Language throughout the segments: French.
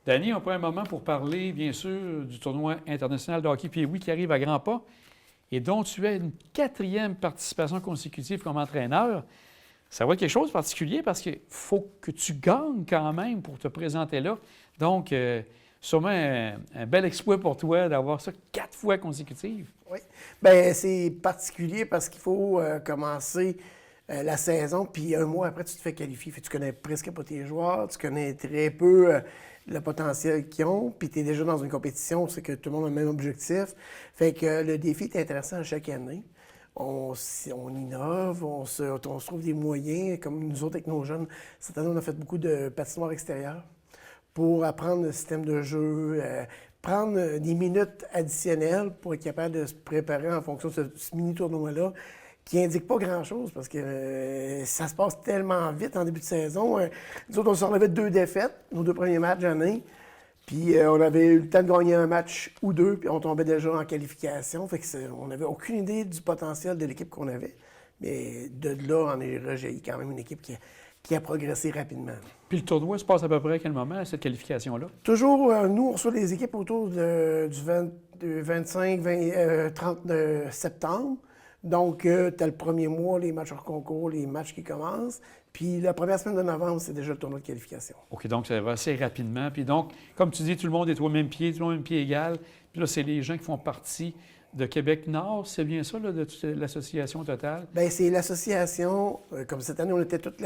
Danny, on prend un moment pour parler, bien sûr, du tournoi international de hockey Pee-Wee qui arrive à grands pas et dont tu as une 4e participation consécutive comme entraîneur. Ça va être quelque chose de particulier parce qu'il faut que tu gagnes quand même pour te présenter là. Donc, sûrement un bel exploit pour toi d'avoir ça 4 fois consécutive. Oui. Bien, c'est particulier parce qu'il faut commencer la saison, puis un mois après, tu te fais qualifier. Tu connais presque pas tes joueurs, tu connais très peu le potentiel qu'ils ont, puis tu es déjà dans une compétition, c'est que tout le monde a le même objectif. Fait que le défi est intéressant à chaque année. On innove, on se trouve des moyens, comme nous autres avec nos jeunes. Cette année, on a fait beaucoup de patinoires extérieures pour apprendre le système de jeu, prendre des minutes additionnelles pour être capable de se préparer en fonction de ce mini-tournoi-là, qui n'indique pas grand-chose parce que ça se passe tellement vite en début de saison. Nous autres, on avait 2 défaites, nos 2 premiers matchs de l'année. Puis on avait eu le temps de gagner un match ou 2, puis on tombait déjà en qualification. Fait que on n'avait aucune idée du potentiel de l'équipe qu'on avait. Mais de là, on est rejailli quand même une équipe qui a progressé rapidement. Puis le tournoi se passe à peu près à quel moment, cette qualification-là? Toujours, nous, on reçoit les équipes autour du 25, 20, 30 septembre. Donc, tu as le premier mois, les matchs hors concours, les matchs qui commencent. Puis la première semaine de novembre, c'est déjà le tournoi de qualification. OK, donc ça va assez rapidement. Puis donc, comme tu dis, tout le monde est au même pied, tout le monde est au même pied égal. Puis là, c'est les gens qui font partie de Québec Nord, c'est bien ça, là, de toute l'association totale? Bien, c'est l'association, comme cette année, on était toutes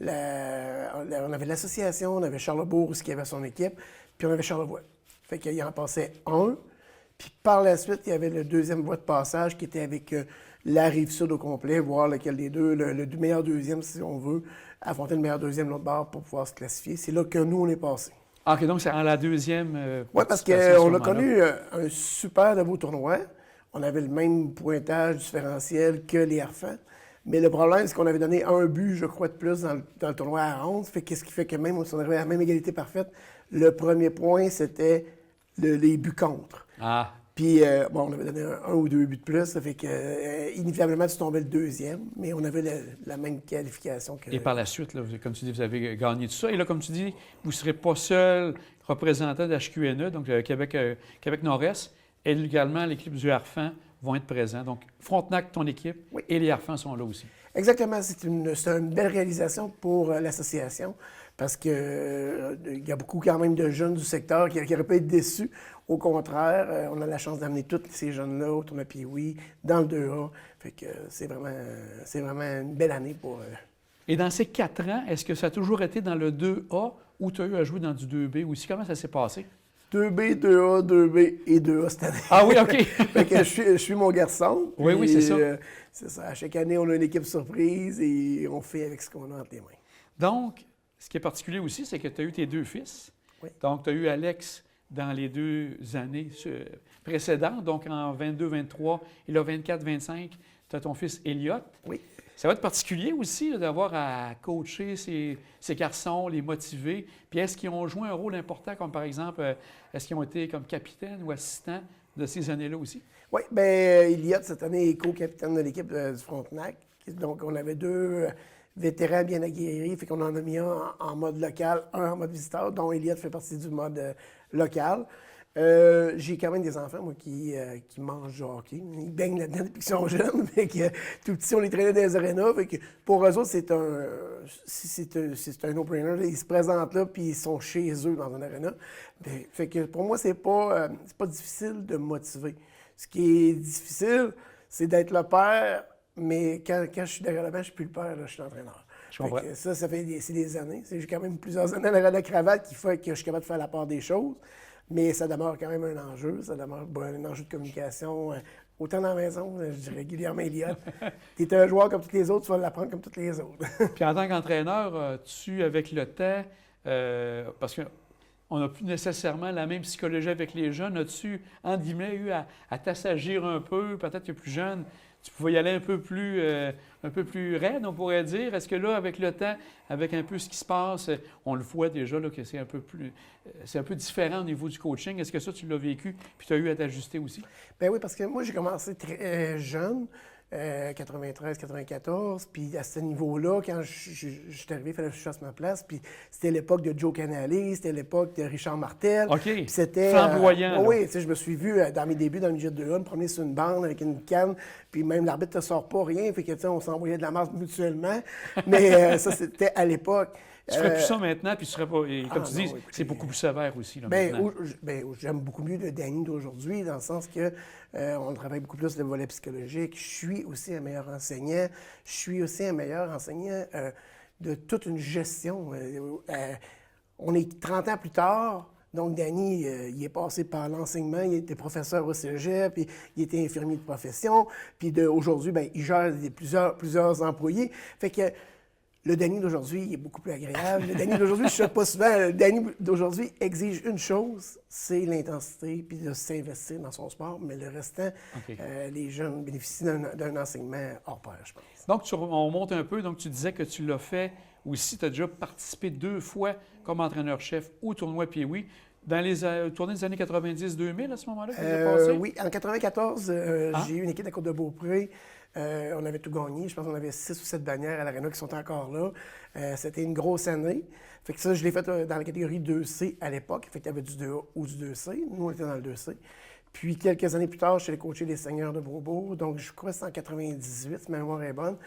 on avait l'association, on avait Charlesbourg qui avait son équipe, puis on avait Charlevoix. Fait qu'il en passait un. Puis par la suite, il y avait le deuxième voie de passage qui était avec la Rive-Sud au complet, voir lequel des deux, le meilleur deuxième, si on veut, affronter le meilleur deuxième de l'autre bord pour pouvoir se classifier. C'est là que nous, on est passé. Ah, OK, donc c'est en la deuxième Oui, parce qu'on a connu un super de beau tournoi. On avait le même pointage différentiel que les Harfans. Mais le problème, c'est qu'on avait donné un but, je crois, de plus dans le tournoi à 11. Qu'est-ce qui fait que même si on arrivait à la même égalité parfaite, le premier point, c'était les buts contre. Ah. Puis, on avait donné un ou 2 buts de plus. Ça fait que, inévitablement, tu tombais le deuxième. Mais on avait la même qualification que... Et par la suite, là, comme tu dis, vous avez gagné tout ça. Et là, comme tu dis, vous ne serez pas seul représentant de HQNE, donc Québec Nord-Est. Et également, l'équipe du Harfan vont être présents. Donc, Frontenac, ton équipe, oui, et les Harfans sont là aussi. Exactement. C'est une belle réalisation pour l'association parce qu'il y a beaucoup quand même de jeunes du secteur qui auraient pu être déçus. Au contraire, on a la chance d'amener tous ces jeunes-là au tournoi Pee-Wee, dans le 2A. Fait que c'est vraiment une belle année pour... Et dans ces 4 ans, est-ce que ça a toujours été dans le 2A ou tu as eu à jouer dans du 2B aussi? Comment ça s'est passé? 2B, 2A, 2B et 2A cette année. Ah oui, OK. Fait que je suis mon garçon. Oui, oui, c'est ça. C'est ça. À chaque année, on a une équipe surprise et on fait avec ce qu'on a entre les mains. Donc, ce qui est particulier aussi, c'est que tu as eu tes 2 fils. Oui. Donc, tu as eu Alex dans les 2 années précédentes, donc en 22-23 et là 24-25, tu as ton fils Elliott. Oui. Ça va être particulier aussi d'avoir à coacher ces garçons, les motiver. Puis est-ce qu'ils ont joué un rôle important, comme par exemple, est-ce qu'ils ont été comme capitaine ou assistant de ces années-là aussi? Oui, bien, Elliott, cette année, est co-capitaine de l'équipe du Frontenac. Donc, on avait 2 vétérans bien aguerris, fait qu'on en a mis un en mode local, un en mode visiteur, dont Elliott fait partie du mode local. J'ai quand même des enfants, moi, qui mangent du hockey. Ils baignent là-dedans depuis qu'ils sont jeunes. Fait que, tout petit, on les traînait dans les arénas. Fait que, pour eux autres, c'est un no-brainer. Ils se présentent là, puis ils sont chez eux dans un aréna. Fait que pour moi, c'est pas difficile de motiver. Ce qui est difficile, c'est d'être le père, mais quand je suis derrière la banc, je suis plus le père, là, je suis l'entraîneur. Je comprends. C'est des années. J'ai quand même plusieurs années derrière la cravate qui fait que je suis capable de faire la part des choses. Mais ça demeure quand même un enjeu. Ça demeure un enjeu de communication. Autant dans la maison, je dis régulièrement, Elliott, tu es un joueur comme tous les autres, tu vas l'apprendre comme tous les autres. Puis en tant qu'entraîneur, tu, avec le temps, parce qu'on n'a plus nécessairement la même psychologie avec les jeunes, as-tu, entre guillemets, eu à t'assagir un peu, peut-être que plus jeune, tu pouvais y aller un peu plus raide, on pourrait dire. Est-ce que là, avec le temps, avec un peu ce qui se passe, on le voit déjà là, que c'est un peu différent au niveau du coaching. Est-ce que ça, tu l'as vécu puis tu as eu à t'ajuster aussi? Bien oui, parce que moi, j'ai commencé très jeune. 93-94. Puis à ce niveau-là, quand je suis arrivé, il fallait que je fasse ma place. Puis c'était l'époque de Joe Canale, c'était l'époque de Richard Martel. OK. Puis c'était Flamboyant. oui, tu sais, je me suis vu dans mes débuts dans le midget 2A, me promener sur une bande avec une canne. Puis même l'arbitre ne te sort pas rien. Fait que, tu sais, on s'envoyait de la masse mutuellement. Mais ça, c'était à l'époque. Tu ferais plus ça maintenant, puis tu serais pas. Et comme tu dis, non, écoutez, c'est beaucoup plus sévère aussi. Là, ben, maintenant. j'aime beaucoup mieux le Danny d'aujourd'hui, dans le sens que on travaille beaucoup plus le volet psychologique. Je suis aussi un meilleur enseignant. Je suis aussi un meilleur enseignant de toute une gestion. On est 30 ans plus tard. Donc, Danny, il est passé par l'enseignement, il était professeur au cégep, puis il était infirmier de profession. Puis aujourd'hui, ben, il gère plusieurs employés. Fait que le Danny d'aujourd'hui, il est beaucoup plus agréable. Le Danny d'aujourd'hui, je ne sais pas souvent, le Danny d'aujourd'hui exige une chose, c'est l'intensité, puis de s'investir dans son sport. Mais le restant, les jeunes bénéficient d'un enseignement hors pair, je pense. Donc, on monte un peu. Donc, tu disais que tu l'as fait aussi. Tu as déjà participé 2 fois comme entraîneur-chef au tournoi Pee-Wee. Dans les tournées des années 90-2000, à ce moment-là, que tu as passé? Oui, en 94, j'ai eu une équipe de Côte-de-Beaupré. On avait tout gagné. Je pense qu'on avait 6 ou 7 bannières à l'Arena qui sont encore là. C'était une grosse année. Fait que ça, je l'ai fait dans la catégorie 2C à l'époque. Fait qu'il y avait du 2A ou du 2C. Nous, on était dans le 2C. Puis, quelques années plus tard, je suis allé coacher les Seigneurs de Beaubourg. Donc, je crois que c'est en 98, si ma mémoire est bonne.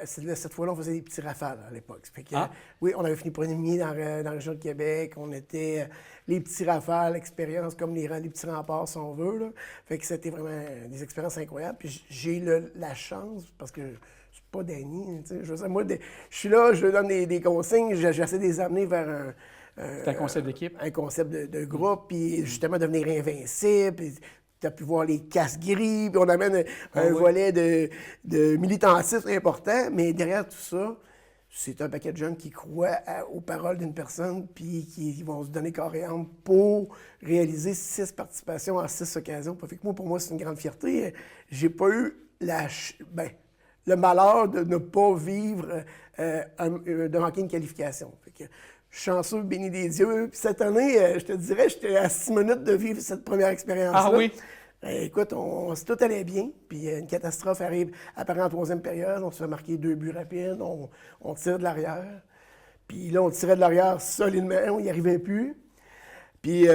Cette fois-là, on faisait des petits rafales à l'époque. Fait que, oui, on avait fini premier dans la région de Québec. On était les petits rafales, expériences comme les petits remparts, si on veut. Là. Fait que c'était vraiment des expériences incroyables. Puis, j'ai eu la chance, parce que je suis pas Danny. Je veux dire, moi, je suis là, je donne des consignes, j'essaie de les amener vers un concept d'équipe. Un concept de groupe, puis justement devenir invincible. Tu as pu voir les casse-gris, puis on amène un volet de militantisme important. Mais derrière tout ça, c'est un paquet de jeunes qui croient aux paroles d'une personne, puis qui vont se donner corps et âme pour réaliser 6 participations en 6 occasions. Fait que pour moi, c'est une grande fierté. J'ai pas eu le malheur de ne pas vivre, de manquer une qualification. Fait que, chanceux, béni des dieux. Puis cette année, je te dirais, j'étais à 6 minutes de vivre cette première expérience-là. Ah oui? Écoute, tout allait bien. Puis une catastrophe apparaît en 3e période. On se fait marquer 2 buts rapides. On tire de l'arrière. Puis là, on tirait de l'arrière solidement. On n'y arrivait plus. Puis,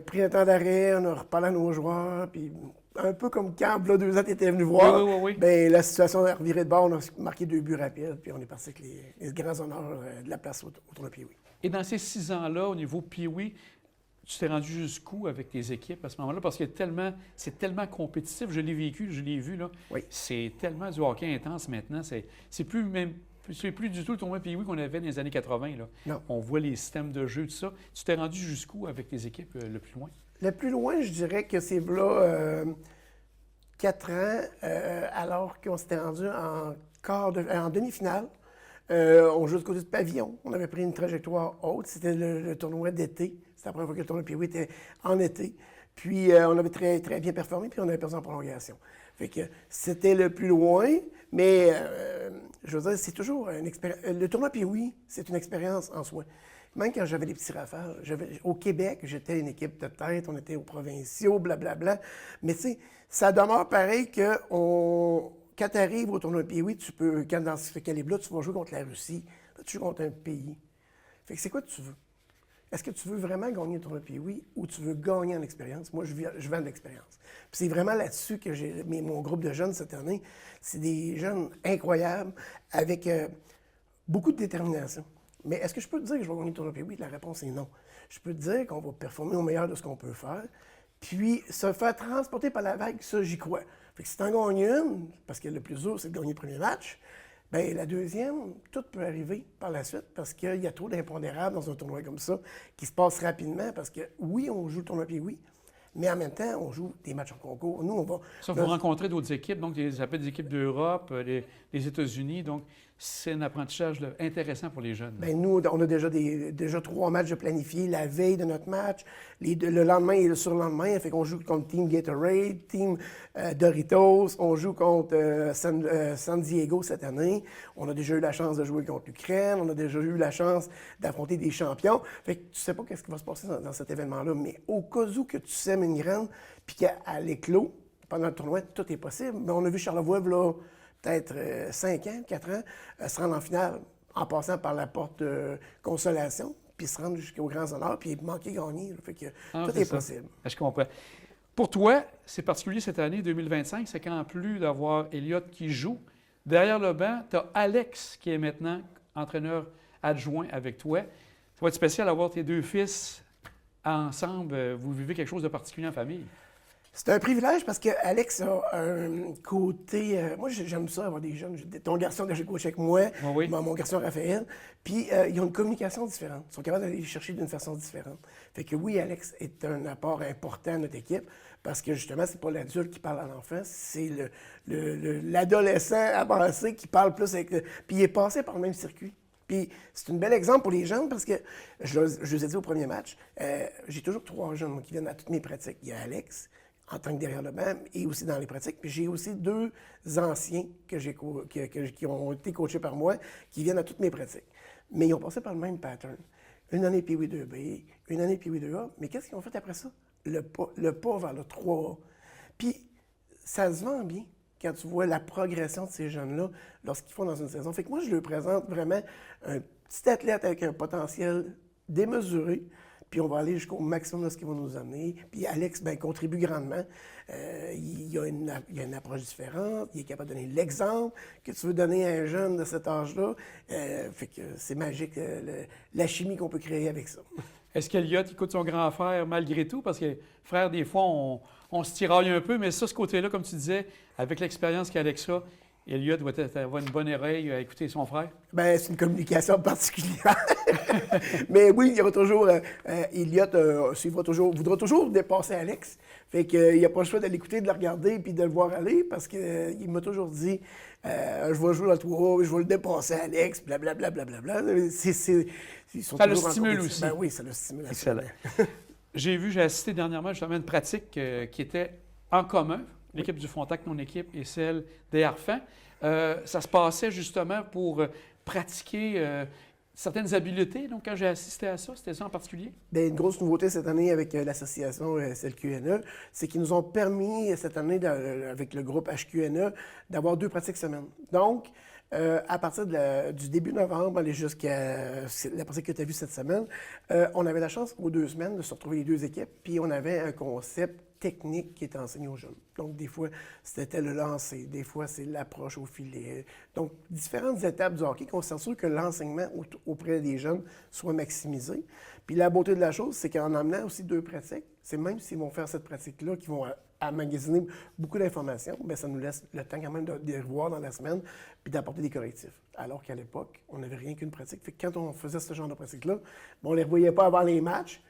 pris un temps d'arrêt, on a reparlé à nos joueurs. Puis, un peu comme quand, là, 2 ans, tu étais venu voir. Oui. Bien, la situation a reviré de bord. On a marqué 2 buts rapides. Puis, on est parti avec les grands honneurs de la place au tournoi Pee-Wee. Et dans ces 6 ans-là, au niveau Pee-Wee, tu t'es rendu jusqu'où avec tes équipes à ce moment-là? Parce que c'est tellement compétitif. Je l'ai vécu, je l'ai vu. Là. Oui. C'est tellement du hockey intense maintenant. C'est plus du tout le tournoi Pee-Wee qu'on avait dans les années 80. Là. Non. On voit les systèmes de jeu, tout ça. Tu t'es rendu jusqu'où avec tes équipes le plus loin? Le plus loin, je dirais que c'est là 4 ans, alors qu'on s'était rendu en demi-finale. On jouait du côté de Pavillon. On avait pris une trajectoire haute. C'était le tournoi d'été. C'était la première fois que le tournoi Pee-Wee était en été. Puis, on avait très, très bien performé, puis on avait perdu en prolongation. Fait que c'était le plus loin, mais je veux dire, c'est toujours une expérience. Le tournoi Pee-Wee, c'est une expérience en soi. Même quand j'avais des petits rafales, au Québec, j'étais une équipe de tête, on était aux provinciaux, blablabla. Mais tu sais, ça demeure pareil que quand tu arrives au tournoi Pee-Wee, quand dans ce calibre-là, tu vas jouer contre la Russie. Là, tu joues contre un pays. Fait que c'est quoi que tu veux? Est-ce que tu veux vraiment gagner le tournoi Pee-Wee ou tu veux gagner en expérience? Moi, je vends de l'expérience. Puis c'est vraiment là-dessus que j'ai mon groupe de jeunes cette année. C'est des jeunes incroyables avec beaucoup de détermination. Mais est-ce que je peux te dire que je vais gagner le tournoi Pee-Wee? La réponse est non. Je peux te dire qu'on va performer au meilleur de ce qu'on peut faire. Puis se faire transporter par la vague, ça, j'y crois. Fait que si tu en gagnes une, parce que le plus dur, c'est de gagner le premier match, bien, la deuxième, tout peut arriver par la suite parce qu'il y a trop d'impondérables dans un tournoi comme ça qui se passe rapidement parce que, oui, on joue le tournoi Pee-Wee, mais en même temps, on joue des matchs en concours. Nous, on va... Ça, vous rencontrez d'autres équipes, donc ça peut être des équipes d'Europe, les États-Unis, donc c'est un apprentissage intéressant pour les jeunes. Bien, nous, on a déjà 3 matchs de planifiés la veille de notre match, le lendemain et le surlendemain. Fait qu'on joue contre Team Gatorade, Team Doritos, on joue contre San Diego cette année. On a déjà eu la chance de jouer contre l'Ukraine, on a déjà eu la chance d'affronter des champions. Fait que tu sais pas qu'est-ce qui va se passer dans cet événement-là, mais au cas où que tu sèmes une graine, puis qu'à l'éclos, pendant le tournoi, tout est possible. Mais on a vu Charlevoix, là, peut-être 5 ans, 4 ans, se rendre en finale en passant par la porte de consolation, puis se rendre jusqu'aux grands honneurs, puis manquer gagner. Là. Fait que tout est possible. Je comprends. Pour toi, c'est particulier cette année 2025, c'est qu'en plus d'avoir Elliott qui joue, derrière le banc, tu as Alex qui est maintenant entraîneur adjoint avec toi. Ça va être spécial d'avoir tes deux fils ensemble. Vous vivez quelque chose de particulier en famille. C'est un privilège parce que Alex a un côté. Moi, j'aime ça, avoir des jeunes. Ton garçon que j'ai coaché avec moi, Oui. mon garçon Raphaël. Puis, ils ont une communication différente. Ils sont capables d'aller les chercher d'une façon différente. Fait que oui, Alex est un apport important à notre équipe parce que justement, c'est pas l'adulte qui parle à l'enfant, c'est l'adolescent avancé qui parle plus avec. Puis, il est passé par le même circuit. Puis c'est un bel exemple pour les jeunes parce que, je vous ai dit au premier match, j'ai toujours 3 jeunes moi, qui viennent à toutes mes pratiques. Il y a Alex, en tant que derrière le banc, et aussi dans les pratiques. Puis j'ai aussi 2 anciens qui ont été coachés par moi, qui viennent à toutes mes pratiques. Mais ils ont passé par le même pattern. Une année Pee-Wee 2B, une année Pee-Wee 2A. Mais qu'est-ce qu'ils ont fait après ça? Le pas vers le 3A. Puis ça se vend bien quand tu vois la progression de ces jeunes-là lorsqu'ils font dans une saison. Fait que moi, je leur présente vraiment un petit athlète avec un potentiel démesuré, puis on va aller jusqu'au maximum de ce qu'ils vont nous amener. Puis Alex, bien, contribue grandement. Il a une approche différente, il est capable de donner l'exemple que tu veux donner à un jeune de cet âge-là. Fait que c'est magique, la chimie qu'on peut créer avec ça. Est-ce qu'Elliott écoute son grand frère malgré tout? Parce que frère, des fois, on se tiraille un peu, mais ça, ce côté-là, comme tu disais, avec l'expérience qu'Alex a, Elliott doit avoir une bonne oreille à écouter son frère? Bien, c'est une communication particulière. Mais oui, il y aura toujours. Elliott voudra toujours dépasser Alex. Fait qu'il n'y a pas le choix de l'écouter, de le regarder puis de le voir aller parce qu'il m'a toujours dit je vais jouer dans le 3, je vais le dépasser Alex, blablabla. Ça le stimule aussi. Ben oui, ça le stimule. Excellent. J'ai assisté dernièrement justement à une pratique qui était en commun, l'équipe du Frontenac, mon équipe, et celle des Harfans. Ça se passait justement pour pratiquer certaines habiletés. Donc, quand j'ai assisté à ça, c'était ça en particulier? Bien, une grosse nouveauté cette année avec l'association SLQNE, c'est qu'ils nous ont permis cette année, avec le groupe HQNE, d'avoir 2 pratiques semaine. Donc, à partir du début novembre, aller jusqu'à la pratique que tu as vue cette semaine, on avait la chance aux 2 semaines de se retrouver les 2 équipes, puis on avait un concept technique qui était enseigné aux jeunes. Donc, des fois, c'était le lancer, des fois, c'est l'approche au filet. Donc, différentes étapes du hockey qu'on s'assure que l'enseignement auprès des jeunes soit maximisé. Puis la beauté de la chose, c'est qu'en amenant aussi 2 pratiques, c'est même s'ils vont faire cette pratique-là, qu'ils vont emmagasiner beaucoup d'informations, bien, ça nous laisse le temps quand même de les revoir dans la semaine puis d'apporter des correctifs. Alors qu'à l'époque, on n'avait rien qu'une pratique. Fait que quand on faisait ce genre de pratique-là, on ne les revoyait pas avant les matchs.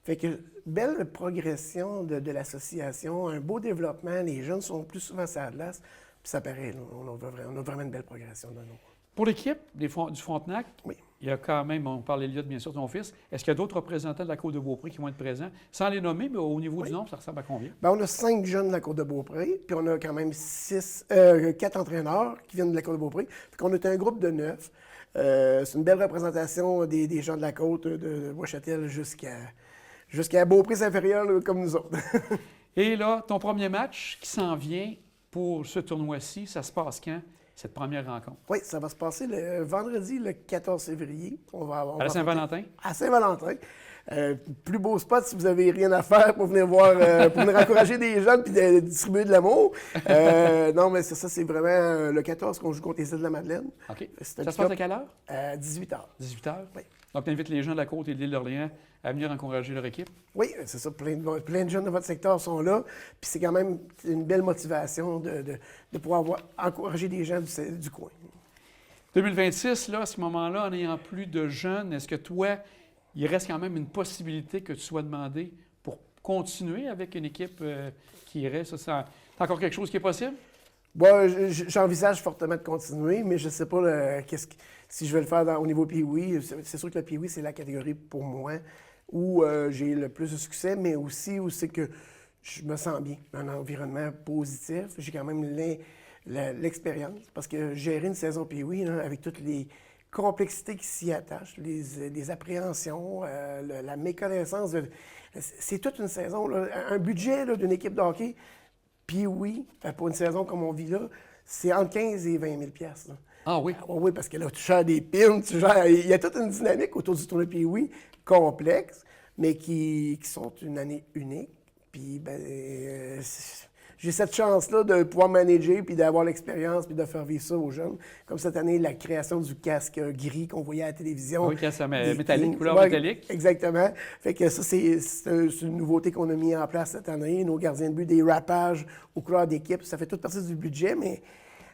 Fait que belle progression de l'association, un beau développement, les jeunes sont plus souvent sur la glace, puis ça paraît, là, on a vraiment une belle progression de nous. Pour l'équipe du Frontenac, oui. Il y a quand même, on parle d'Elliott, bien sûr, ton fils. Est-ce qu'il y a d'autres représentants de la Côte de Beaupré qui vont être présents? Sans les nommer, mais au niveau du nombre, ça ressemble à combien? Bien, on a 5 jeunes de la Côte de Beaupré, puis on a quand même 4 entraîneurs qui viennent de la Côte de Beaupré. Fait qu'on est un groupe de 9. C'est une belle représentation des gens de la Côte, de Bois-Châtel jusqu'à Beaupré-Saint-Ferréol, comme nous autres. Et là, ton premier match qui s'en vient pour ce tournoi-ci, ça se passe quand? Cette première rencontre? Oui, ça va se passer le vendredi, le 14 février. À la Saint-Valentin? À Saint-Valentin. Plus beau spot si vous n'avez rien à faire pour venir voir, pour venir encourager des jeunes puis de distribuer de l'amour. Non, mais c'est ça, c'est vraiment le 14 qu'on joue contre les Îles-de-la-Madeleine. OK. Ça se passe à quelle heure? 18h. 18h? Oui. Donc, tu invites les gens de la Côte et de l'île d'Orléans à venir encourager leur équipe? Oui, c'est ça. Plein de jeunes de votre secteur sont là. Puis c'est quand même une belle motivation de pouvoir encourager des gens du coin. 2026, là, à ce moment-là, en n'ayant plus de jeunes, est-ce que toi, il reste quand même une possibilité que tu sois demandé pour continuer avec une équipe qui irait? Ça, c'est encore quelque chose qui est possible? Bon, j'envisage fortement de continuer, mais je ne sais pas si je vais le faire au niveau Pee-Wee. C'est sûr que le Pee-Wee, c'est la catégorie pour moi où j'ai le plus de succès, mais aussi où c'est que je me sens bien, un environnement positif. J'ai quand même l'expérience, parce que gérer une saison Pee-Wee, avec toutes les complexités qui s'y attachent, les appréhensions, la méconnaissance, c'est toute une saison. Là, un budget d'une équipe de hockey, Pee-Wee, pour une saison comme on vit là, c'est entre 15 et 20 000 piastres, là. Ah oui? Ah oui, parce que là, tu gères des pins, il y a toute une dynamique autour du tournoi Pee-Wee complexe, mais qui sont une année unique. Puis, ben, j'ai cette chance-là de pouvoir manager, puis d'avoir l'expérience, puis de faire vivre ça aux jeunes. Comme cette année, la création du casque gris qu'on voyait à la télévision. Oui, casque Des métallique, Kings. couleur Ouais, métallique. Exactement. Fait que ça, c'est une nouveauté qu'on a mis en place cette année. Nos gardiens de but, des rappages aux couleurs d'équipe, ça fait toute partie du budget, mais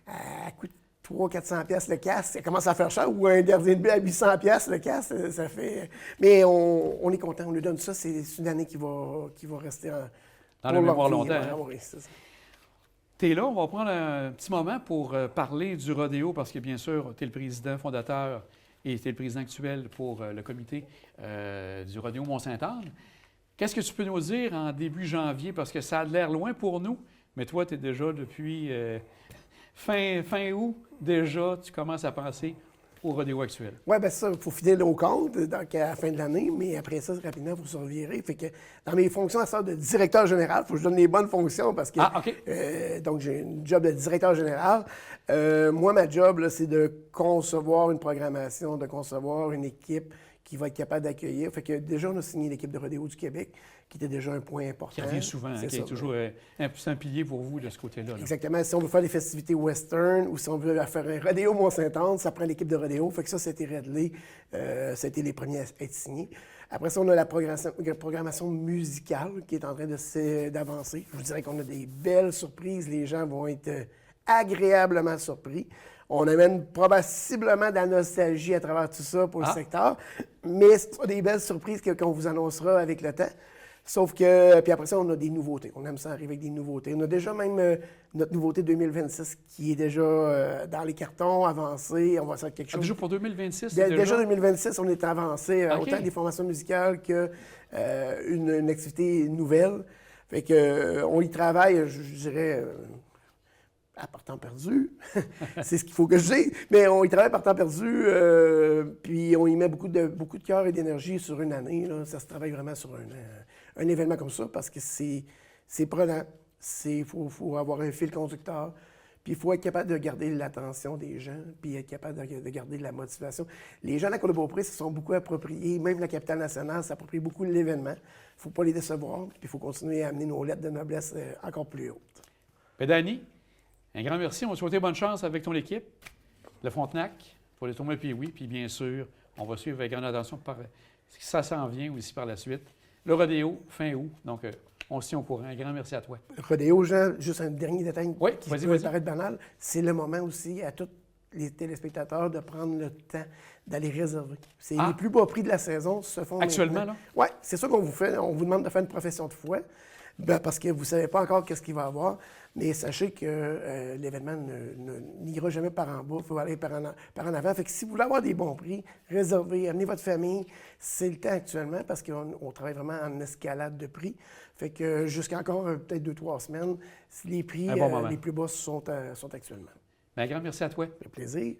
à coût de 300-400 pièces le casque, ça commence à faire cher. Ou un gardien de but à 800 pièces le casque, ça fait... Mais on est content, on lui donne ça. C'est une année qui va rester Dans la mémoire longtemps. Ouais, Hein? oui, c'est ça. Tu es là, on va prendre un petit moment pour parler du rodéo, parce que bien sûr, tu es le président fondateur et tu es le président actuel pour le comité du rodéo Mont-Sainte-Anne. Qu'est-ce que tu peux nous dire en début janvier? Parce que ça a l'air loin pour nous, mais toi, tu es déjà depuis fin août, déjà, tu commences à penser au rodéo actuel. Oui, bien ça, il faut finir nos comptes à la fin de l'année, mais après ça, rapidement, il faut se revirer. Fait que dans mes fonctions à ça de directeur général, il faut que je donne les bonnes fonctions parce que. Ah, OK. Donc, j'ai un job de directeur général. Moi, ma job, là, c'est de concevoir une programmation, de concevoir une équipe qui va être capable d'accueillir. Fait que déjà, on a signé l'équipe de rodéo du Québec, qui était déjà un point important. Qui revient souvent, hein, qui est toujours un pilier pour vous de ce côté-là. Là. Exactement. Si on veut faire des festivités western ou si on veut faire un rodéo Mont-Sainte-Anne, ça prend l'équipe de rodéo. Fait que ça a été réglé. Ça a été les premiers à être signés. Après ça, on a la programmation musicale qui est en train d'avancer. Je vous dirais qu'on a des belles surprises. Les gens vont être agréablement surpris. On amène probablement de la nostalgie à travers tout ça pour le secteur, mais ce sont des belles surprises qu'on vous annoncera avec le temps. Sauf que, puis après ça, on a des nouveautés. On aime ça arriver avec des nouveautés. On a déjà même notre nouveauté 2026 qui est déjà dans les cartons, avancé. On va faire quelque chose. Déjà pour 2026? Déjà 2026, on est avancé, OK. autant des formations musicales qu'une activité nouvelle. Fait que, on y travaille, je dirais... à par temps perdu, c'est ce qu'il faut que je dise, mais on y travaille par temps perdu, puis on y met beaucoup de cœur et d'énergie sur une année. Là. Ça se travaille vraiment sur un événement comme ça parce que c'est prenant. Il faut avoir un fil conducteur, puis il faut être capable de garder l'attention des gens, puis être capable de garder la motivation. Les gens de la Côte-de-Beaupré se sont beaucoup appropriés, même la capitale nationale s'approprie beaucoup de l'événement. Il ne faut pas les décevoir, puis il faut continuer à amener nos lettres de noblesse encore plus hautes. Bien, Danny, un grand merci. On va te souhaiter bonne chance avec ton équipe, le Frontenac, pour les tournois Pee-Wee. Puis bien sûr, on va suivre avec grande attention ça s'en vient aussi par la suite. Le rodéo, fin août. Donc, on se tient au courant. Un grand merci à toi. Rodéo, Jean, juste un dernier détail qui vas-y. peut paraître banal. C'est le moment aussi à tous les téléspectateurs de prendre le temps d'aller réserver. C'est les plus bas prix de la saison se font actuellement, là? Oui, c'est ça qu'on vous fait. On vous demande de faire une profession de foi. Parce que vous ne savez pas encore qu'est-ce qu'il va y avoir, mais sachez que l'événement n'ira jamais par en bas, il faut aller par en avant. Fait que si vous voulez avoir des bons prix, réservez, amenez votre famille. C'est le temps actuellement parce qu'on travaille vraiment en escalade de prix. Fait que jusqu'à encore peut-être 2-3 semaines, les prix les plus bas sont actuellement. Bien, un grand merci à toi. Ça fait plaisir.